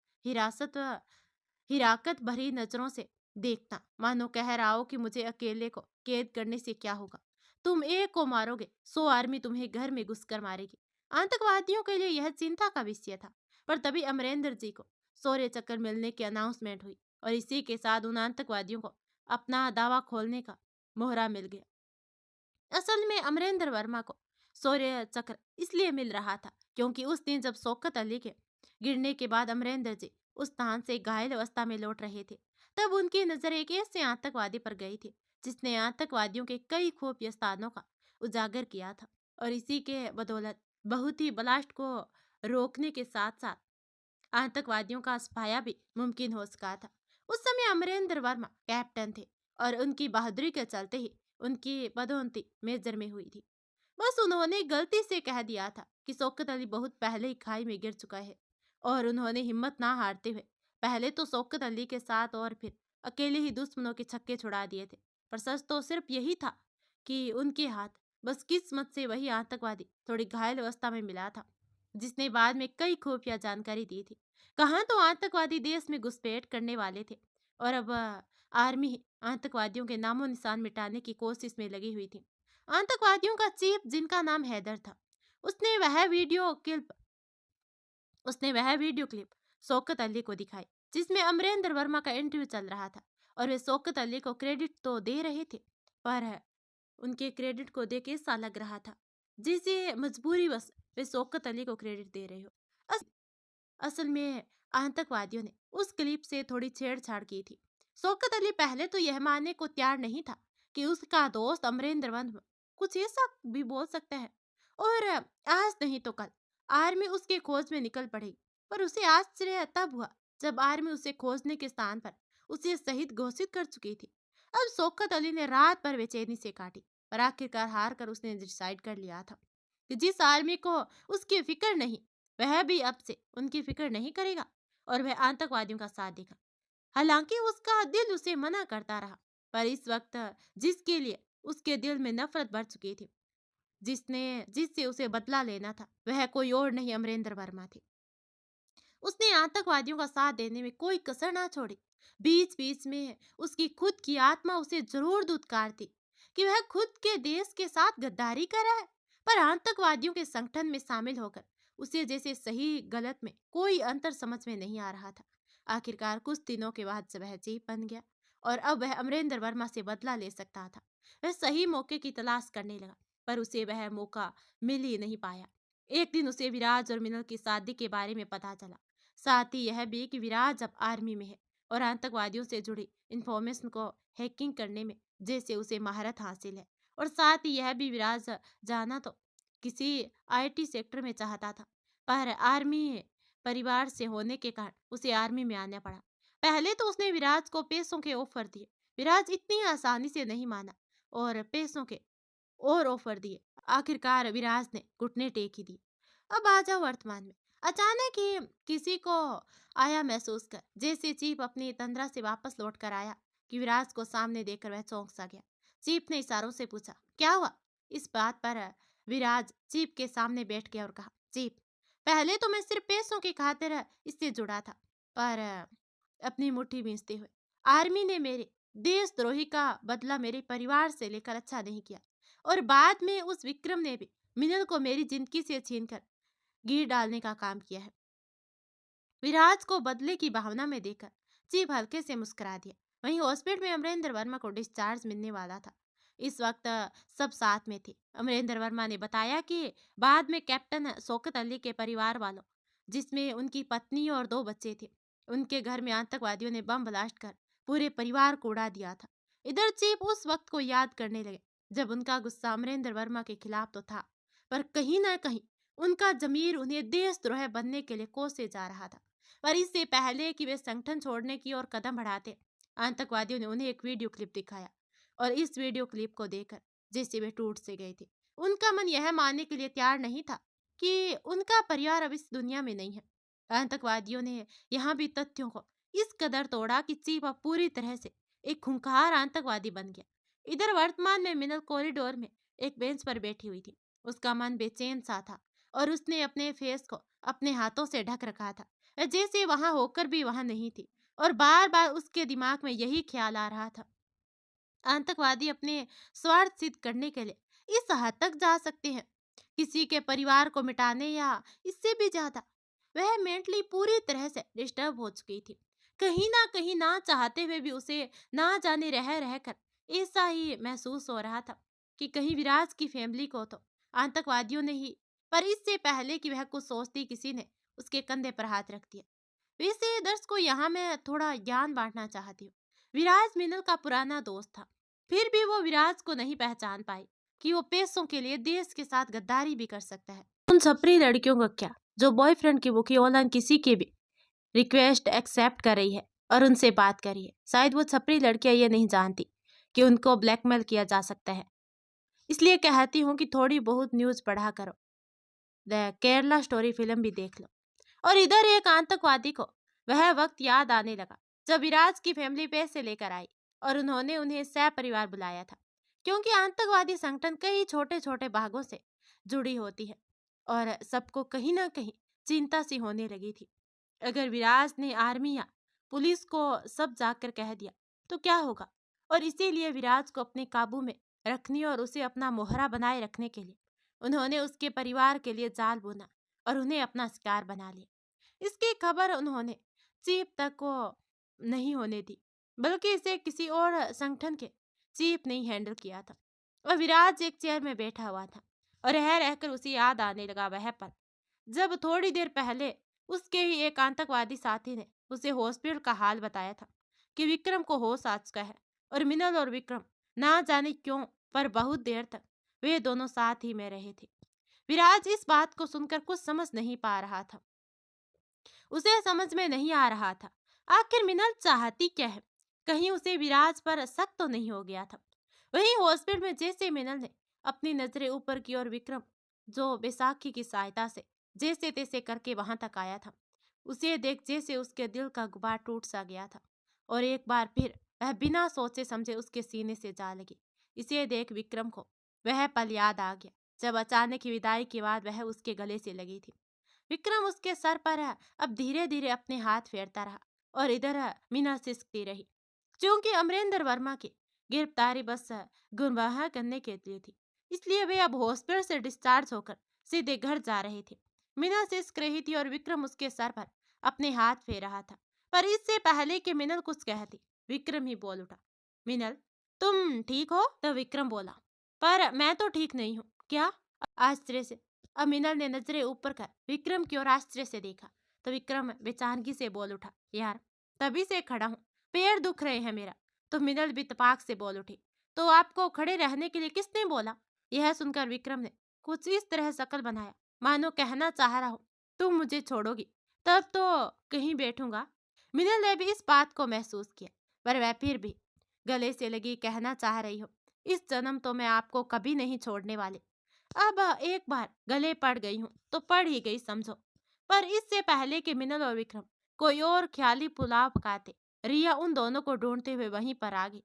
हिराकत भरी नजरों से देखता, मानो कह रहा हो कि मुझे अकेले को कैद करने से क्या होगा, तुम एक को मारोगे 100 आर्मी तुम्हें घर में घुसकर मारेगी। आतंकवादियों के लिए यह चिंता का विषय था। पर तभी अमरेंद्र जी को शौर्य चक्र मिलने की अनाउंसमेंट हुई और इसी के साथ उन आतंकवादियों को अपना दावा खोलने का मोहरा मिल गया। असल में अमरेंद्र वर्मा को शौर्य चक्र इसलिए मिल रहा था क्योंकि उस दिन जब शौकत अली के गिरने के बाद अमरेंद्र जी उस स्थान से घायल अवस्था में लौट रहे थे, तब उनकी नजर एक ऐसे आतंकवादी पर गई थी जिसने आतंकवादियों के कई खुफिया स्थानों का उजागर किया था और इसी के बदौलत बहुत ही ब्लास्ट को रोकने के साथ साथ आतंकवादियों का सफाया भी मुमकिन हो सका था। उस समय अमरेंद्र वर्मा कैप्टन थे और उनकी बहादुरी के चलते ही उनकी पदोन्नति मेजर में हुई थी। बस उन्होंने गलती से कह दिया था कि शौकत अली बहुत पहले ही खाई में गिर चुका है और उन्होंने हिम्मत ना हारते हुए पहले तो शौकत अली के साथ और फिर अकेले ही दुश्मनों के छक्के छुड़ा दिए थे। पर सच तो सिर्फ यही था कि उनके हाथ बस किस्मत से वही आतंकवादी थोड़ी घायल अवस्था में मिला था जिसने बाद में कई खुफिया जानकारी दी थी। कहाँ तो आतंकवादी देश में घुसपैठ करने वाले थे और अब आर्मी ही आतंकवादियों के नामो निशान मिटाने की कोशिश में लगी हुई थी। आतंकवादियों का चीफ जिनका नाम हैदर था, उसने वह वीडियो क्लिप उसने वह वीडियो क्लिप शौकत अली को दिखाई जिसमें अमरेंद्र वर्मा का इंटरव्यू चल रहा था और वे शौकत अली को क्रेडिट तो दे रहे थे, पर उनके क्रेडिट को देख ऐसा लग रहा था जैसे मजबूरी बस वे शौकत अली को क्रेडिट दे रहे हो। अस, असल में आतंकवादियों ने उस क्लिप से थोड़ी छेड़छाड़ की थी। शौकत अली पहले तो यह मानने को तैयार नहीं था कि उसका दोस्त अमरेंद्र वर्मा कुछ ऐसा भी बोल सकता है और आज नहीं तो कल आर्मी उसके खोज में निकल पड़ेगी। पर उसे आश्चर्य तब हुआ जब आर्मी उसे खोजने के स्थान पर उसे शहीद घोषित कर चुकी थी। अब शौकत अली ने रात भर बेचैनी से काटी, पर आखिरकार हार कर उसने डिसाइड कर लिया था कि जिस आर्मी को उसकी फिक्र नहीं, वह भी अब से उनकी फिक्र नहीं करेगा और वह आतंकवादियों का साथ देगा। हालांकि उसका दिल उसे मना करता रहा, पर इस वक्त जिसके लिए उसके दिल में नफरत भर चुकी थी, जिससे उसे बदला लेना था, वह कोई और नहीं अमरेंद्र वर्मा थे। उसने आतंकवादियों का साथ देने में कोई कसर ना छोड़ी। बीच बीच में उसकी खुद की आत्मा उसे जरूर धुतकारती कि वह खुद के देश के साथ गद्दारी कर रहा है, पर आतंकवादियों के संगठन में शामिल होकर उसे जैसे सही गलत में कोई अंतर समझ में नहीं आ रहा था। आखिरकार कुछ दिनों के बाद वह चीफ बन गया और अब वह अमरेंद्र वर्मा से बदला ले सकता था। वह सही मौके की तलाश करने लगा, पर उसे वह मौका मिल ही नहीं पाया। एक दिन उसे विराज और मिनल की शादी के बारे में पता चला, साथ ही यह भी कि विराज अब आर्मी में है और आतंकवादियों से जुड़ी इंफॉर्मेशन को हैकिंग करने में जैसे उसे महारत हासिल है। और साथ ही यह भी विराज जाना तो किसी आईटी सेक्टर में चाहता था, पर आर्मी परिवार से होने के कारण उसे आर्मी में आना पड़ा। पहले तो उसने विराज को पैसों के ऑफर दिए। विराज इतनी आसानी से नहीं माना और पैसों के और ऑफर दिए। आखिरकार विराज ने घुटने टेक ही दिए। अब आ जाओ वर्तमान में। अचानक ही किसी को आया महसूस कर, जैसे चीप अपनी तंद्रा से वापस लौट कर आया कि विराज को सामने देखकर वह चौंक सा गया। चीप ने इशारों से पूछा, क्या हुआ? इस बात पर विराज चीप के सामने बैठ गया और कहा, चीप, पहले तो मैं सिर्फ पैसों की खातिर इससे जुड़ा था, पर अपनी मुट्ठी भींचते हुए आर्मी ने मेरे देशद्रोही का बदला मेरे परिवार से लेकर अच्छा नहीं किया, और बाद में उस विक्रम ने भी मिनल को मेरी जिंदगी से छीनकर गिर डालने का काम किया है। विराज को बदले की भावना में देखकर चीफ हल्के से मुस्कुरा दिया। वहीं हॉस्पिटल में अमरेंद्र वर्मा को डिस्चार्ज मिलने वाला था। इस वक्त सब साथ में थे। अमरेंद्र वर्मा ने बताया कि बाद में कैप्टन शौकत अली के परिवार वालों, जिसमें उनकी पत्नी और 2 बच्चे थे, उनके घर में आतंकवादियों ने बम ब्लास्ट कर पूरे परिवार को उड़ा दिया था। इधर चीफ उस वक्त को याद करने लगे जब उनका गुस्सा अमरेंद्र वर्मा के खिलाफ तो था, पर कहीं ना कहीं उनका जमीर उन्हें देशद्रोह बनने के लिए कोसे जा रहा था। पर इससे पहले कि वे संगठन छोड़ने की ओर कदम बढ़ाते, आतंकवादियों ने उन्हें एक वीडियो क्लिप दिखाया, और इस वीडियो क्लिप को देखकर जैसे वे टूट से गए थे। उनका मन यह मानने के लिए तैयार नहीं था कि उनका परिवार अब इस दुनिया में नहीं है। आतंकवादियों ने यहाँ भी तथ्यों को इस कदर तोड़ा कि चीफ अब पूरी तरह से एक खूंखार आतंकवादी बन गया। इधर वर्तमान में मिनल कॉरिडोर में एक बेंच पर बैठी हुई थी। उसका मन बेचैन सा था और उसने अपने फेस को अपने हाथों से ढक रखा था, जैसे वहां होकर भी वहां नहीं थी। और बार बार उसके दिमाग में यही ख्याल आ रहा था, आतंकवादी अपने स्वार्थ सिद्ध करने के लिए इस हद तक जा सकते हैं, किसी के परिवार को मिटाने या इससे भी ज्यादा। वह मेंटली पूरी तरह से डिस्टर्ब हो चुकी थी। कहीं ना चाहते हुए भी उसे ना जाने रह रहकर ऐसा ही महसूस हो रहा था कि कहीं विराज की फैमिली को तो आतंकवादियों ने ही, पर इससे पहले कि वह कुछ सोचती किसी ने उसके कंधे पर हाथ रख दिया। वैसे दर्श को यहाँ मैं थोड़ा ज्ञान बांटना चाहती हूँ। विराज मिनल का पुराना दोस्त था, फिर भी वो विराज को नहीं पहचान पाई कि वो पैसों के लिए देश के साथ गद्दारी भी कर सकता है। उन छपरी लड़कियों का क्या, जो बॉयफ्रेंड की बुकी ऑनलाइन किसी की भी रिक्वेस्ट एक्सेप्ट कर रही है और उनसे बात कर रही है। शायद वो छपरी लड़कियां ये नहीं जानती कि उनको ब्लैकमेल किया जा सकता है। इसलिए कहती हूँ कि थोड़ी बहुत न्यूज पढ़ा करो, द केरला स्टोरी फिल्म भी देख लो। और इधर एक आतंकवादी को वह वक्त याद आने लगा जब विराज की फैमिली पैसे लेकर आई और उन्होंने उन्हें सह परिवार बुलाया था, क्योंकि आतंकवादी संगठन कई छोटे छोटे भागों से जुड़ी होती है और सबको कहीं ना कहीं चिंता सी होने लगी थी। अगर विराज ने आर्मी या पुलिस को सब जाकर कह दिया तो क्या होगा, और इसीलिए विराज को अपने काबू में रखने और उसे अपना मोहरा बनाए रखने के लिए उन्होंने उसके परिवार के लिए जाल बुना और उन्हें अपना शिकार बना लिया। इसकी खबर उन्होंने चीफ तक को नहीं होने दी, बल्कि इसे किसी और संगठन के चीफ ने ही हैंडल किया था। और विराज एक चेयर में बैठा हुआ था और रह रहकर उसे याद आने लगा वह पल जब थोड़ी देर पहले उसके ही एक आतंकवादी साथी ने उसे हॉस्पिटल का हाल बताया था कि विक्रम को होश आ चुका है, और मिनल और विक्रम ना जाने क्यों पर बहुत देर तक वे दोनों साथ ही में रहे थे। विराज इस बात को सुनकर कुछ समझ नहीं पा रहा था। उसे समझ में नहीं आ रहा था आखिर मिनल चाहती क्या है, कहीं उसे विराज पर शक तो नहीं हो गया था। वहीं हॉस्पिटल में जैसे मिनल ने अपनी नजरें ऊपर की और विक्रम, जो बैसाखी की सहायता से जैसे तैसे करके वहां तक आया था, उसे देख जैसे उसके दिल का गुबार टूट सा गया था और एक बार फिर वह बिना सोचे समझे उसके सीने से जा लगी। इसे देख विक्रम को वह पल याद आ गया जब अचानक ही विदाई के बाद वह उसके गले से लगी थी। विक्रम उसके सर पर अब धीरे धीरे अपने हाथ फेरता रहा और इधर मीना सिसकती रही, क्योंकि अमरेंद्र वर्मा की गिरफ्तारी बस गुमराह करने के लिए थी। इसलिए वे अब हॉस्पिटल से डिस्चार्ज होकर सीधे घर जा रहे थे। मीना सिसक रही थी और विक्रम उसके सर पर अपने हाथ फेर रहा था, पर इससे पहले कि मिनल कुछ कहती विक्रम ही बोल उठा, मिनल तुम ठीक हो? तो विक्रम बोला, पर मैं तो ठीक नहीं हूँ। क्या? आश्चर्य से अब मिनल ने नजरें ऊपर कर विक्रम की ओर आश्चर्य से देखा तो विक्रम बेचानगी से बोल उठा, यार तभी से खड़ा हूँ, पैर दुख रहे हैं मेरा। तो मिनल भी तपाक से बोल उठी, तो आपको खड़े रहने के लिए किसने बोला? यह सुनकर विक्रम ने कुछ इस तरह शक्ल बनाया मानो कहना चाह रहा हो, तुम मुझे छोड़ोगी तब तो कहीं बैठूंगा। मिनल ने भी इस बात को महसूस किया, पर वह फिर भी गले से लगी कहना चाह रही हो, इस जन्म तो मैं आपको कभी नहीं छोड़ने वाली। अब एक बार गले पड़ गई हूँ तो पड़ ही गई समझो। पर इससे पहले कि मिनल और विक्रम कोई और ख्याली पुलाव पकाते, रिया उन दोनों को ढूंढते हुए वहीं पर आ गई।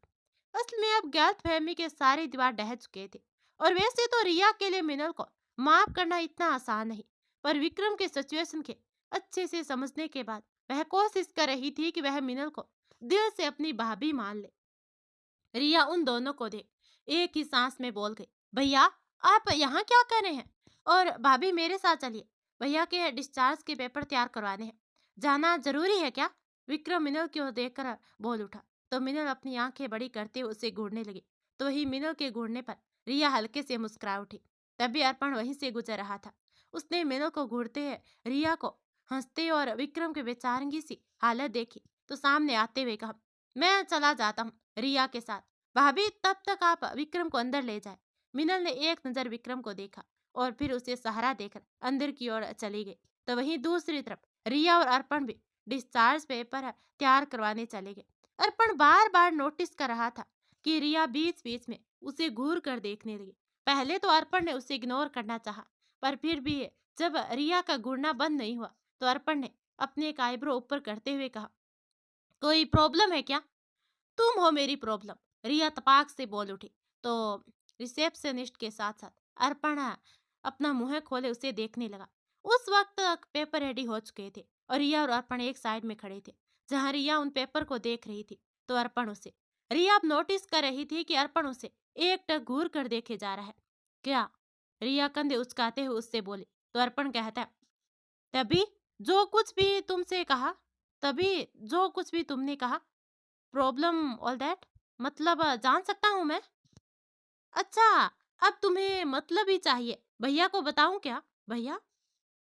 असल में अब गलतफहमी के सारे दीवार ढह चुके थे, और वैसे तो रिया के लिए मिनल को माफ करना इतना आसान नहीं, पर विक्रम के सिचुएशन के अच्छे से समझने के बाद वह कोशिश कर रही थी कि वह मिनल को दिल से अपनी भाभी मान ले। रिया उन दोनों को देख एक ही सांस में बोल गई, भैया आप यहाँ क्या कर रहे हैं? और भाभी मेरे साथ चलिए, भैया के डिस्चार्ज के पेपर तैयार करवाने हैं। जाना जरूरी है क्या? विक्रम मिनल की ओर देखकर बोल उठा, तो मिनल अपनी आंखें बड़ी करते हुए उसे घूरने लगी। तो वही मिनल के घूरने पर रिया हल्के से मुस्कुरा उठी। तभी अर्पण वहीं से गुजर रहा था। उसने मिनल को घूरते रिया को हंसते और विक्रम की बेचारंगी सी हालत देखी तो सामने आते हुए कहा, मैं चला जाता हूँ रिया के साथ। भाभी तब तक आप विक्रम को अंदर ले जाए। मिनल ने एक नजर विक्रम को देखा और फिर उसे सहारा देकर अंदर की ओर चली गई। तो वहीं दूसरी तरफ रिया और अर्पण भी डिस्चार्ज पेपर तैयार करवाने चले गए। अर्पण बार बार नोटिस कर रहा था कि रिया बीच बीच में उसे घूर कर देखने लगी। पहले तो अर्पण ने उसे इग्नोर करना चाहा, पर फिर भी जब रिया का घूरना बंद नहीं हुआ तो अर्पण ने अपने एक आईब्रो ऊपर करते हुए कहा, कोई प्रॉब्लम है क्या? तुम हो मेरी प्रॉब्लम, रिया तपाक से बोल उठी। तो रिसेप्शनिस्ट के साथ साथ अर्पण अपना मुंह खोले उसे देखने लगा। उस वक्त तक पेपर रेडी हो चुके थे और रिया और अर्पण एक साइड में खड़े थे। जहां रिया उन पेपर को देख रही थी तो अर्पण उसे, रिया अब नोटिस कर रही थी कि अर्पण उसे एक टक घूर कर देखे जा रहा है। क्या? रिया कंधे उचकाते हुए उससे बोली। तो अर्पण कहता है, तभी जो कुछ भी तुमसे कहा, तभी जो कुछ भी तुमने कहा, प्रॉब्लम ऑल दैट, मतलब जान सकता हूँ मैं? अच्छा, अब तुम्हें मतलब ही चाहिए, भैया को बताऊं क्या? भैया?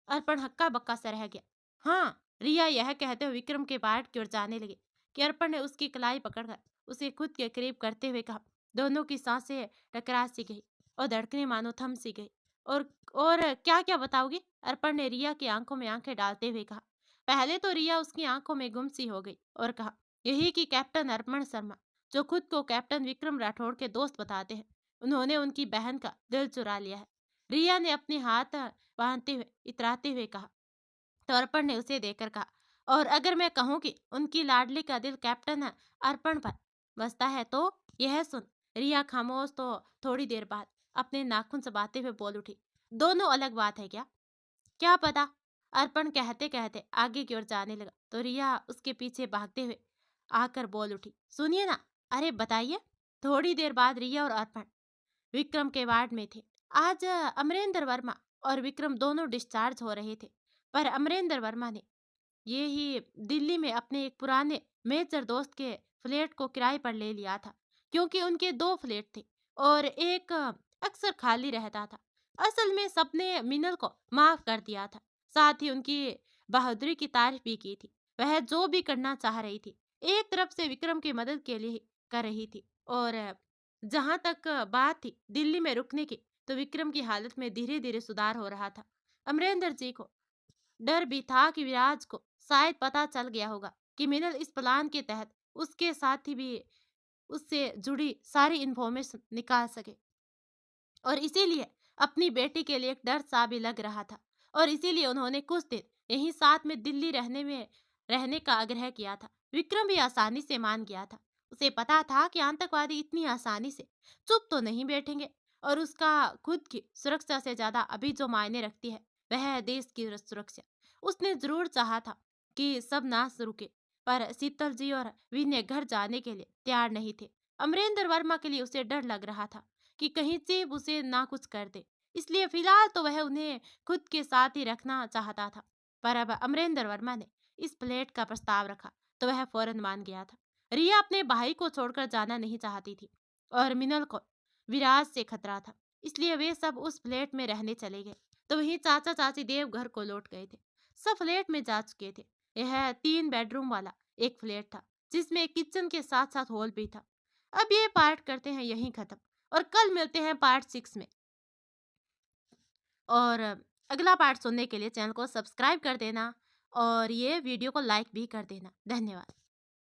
अर्पण हक्का बक्का सा रह गया। हाँ, रिया यह कहते हुए विक्रम के बाट की ओर जाने लगी कि अर्पण ने उसकी कलाई पकड़कर उसे खुद के करीब करते हुए कहा। दोनों की सांसें टकरा सी गई और धड़कनें मानो थम सी गई। और क्या क्या बताओगी? अर्पण ने रिया की आंखों में आंखें डालते हुए कहा। पहले तो रिया उसकी आंखों में गुम सी हो गई और कहा, यही कि कैप्टन अर्पण शर्मा, जो खुद को कैप्टन विक्रम राठौड़ के दोस्त बताते हैं, उन्होंने उनकी बहन का दिल चुरा लिया है। रिया ने अपने हाथ बांधते हुए इतराते हुए कहा। तो अर्पण ने उसे देखकर कहा, और अगर मैं कहूं कि उनकी लाडली का दिल कैप्टन अर्पण पर बसता है तो यह सुन। रिया खामोश तो थोड़ी देर बाद अपने नाखून चबाते हुए बोल उठी, दोनों अलग बात है क्या? क्या पता, अर्पण कहते कहते आगे की ओर जाने लगा तो रिया उसके पीछे भागते हुए आकर बोल उठी, सुनिए ना, अरे बताइए। थोड़ी देर बाद रिया और अर्पण विक्रम के वार्ड में थे। आज अमरेंद्र वर्मा और विक्रम दोनों डिस्चार्ज हो रहे थे, पर अमरेंद्र वर्मा ने ये ही दिल्ली में अपने एक पुराने मेजर दोस्त के फ्लैट को किराए पर ले लिया था, क्योंकि उनके दो फ्लैट थे और एक अक्सर खाली रहता था। असल में सबने मिनल को माफ कर दिया था, साथ ही उनकी बहादुरी की तारीफ भी की थी। वह जो भी करना चाह रही थी एक तरफ से विक्रम की मदद के लिए ही कर रही थी। और जहां तक बात थी दिल्ली में रुकने की, तो विक्रम की हालत में धीरे धीरे सुधार हो रहा था। अमरेंद्र जी को डर भी था कि विराज को शायद पता चल गया होगा कि मिनल इस प्लान के तहत उसके साथ ही भी उससे जुड़ी सारी इंफॉर्मेशन निकाल सके, और इसीलिए अपनी बेटी के लिए एक डर सा भी लग रहा था, और इसीलिए उन्होंने कुछ दिन यहीं साथ में दिल्ली रहने का आग्रह किया था। विक्रम भी आसानी से मान गया था। उसे पता था कि आतंकवादी इतनी आसानी से चुप तो नहीं बैठेंगे, और उसका खुद की सुरक्षा से ज्यादा अभी जो मायने रखती है वह है देश की सुरक्षा। उसने जरूर चाहा था कि सब नाश रुके, पर शीतल जी और विनय घर जाने के लिए तैयार नहीं थे। अमरेंद्र वर्मा के लिए उसे डर लग रहा था कि कहीं चीफ उसे ना कुछ कर दे, इसलिए फिलहाल तो वह उन्हें खुद के साथ ही रखना चाहता था। पर अब अमरेंद्र वर्मा ने इस फ्लैट का प्रस्ताव रखा तो वह फौरन मान गया था। रिया अपने भाई को छोड़कर जाना नहीं चाहती थी, और मिनल को विराज से खतरा था, इसलिए वे सब उस फ्लैट में रहने चले गए। तो वहीं चाचा चाची देव घर को लौट गए थे। सब फ्लैट में जा चुके थे। यह 3 बेडरूम वाला एक फ्लैट था, जिसमें किचन के साथ साथ हॉल भी था। अब ये पार्ट करते हैं यहीं खत्म, और कल मिलते हैं पार्ट 6 में। और अगला पार्ट सुनने के लिए चैनल को सब्सक्राइब कर देना और ये वीडियो को लाइक भी कर देना। धन्यवाद।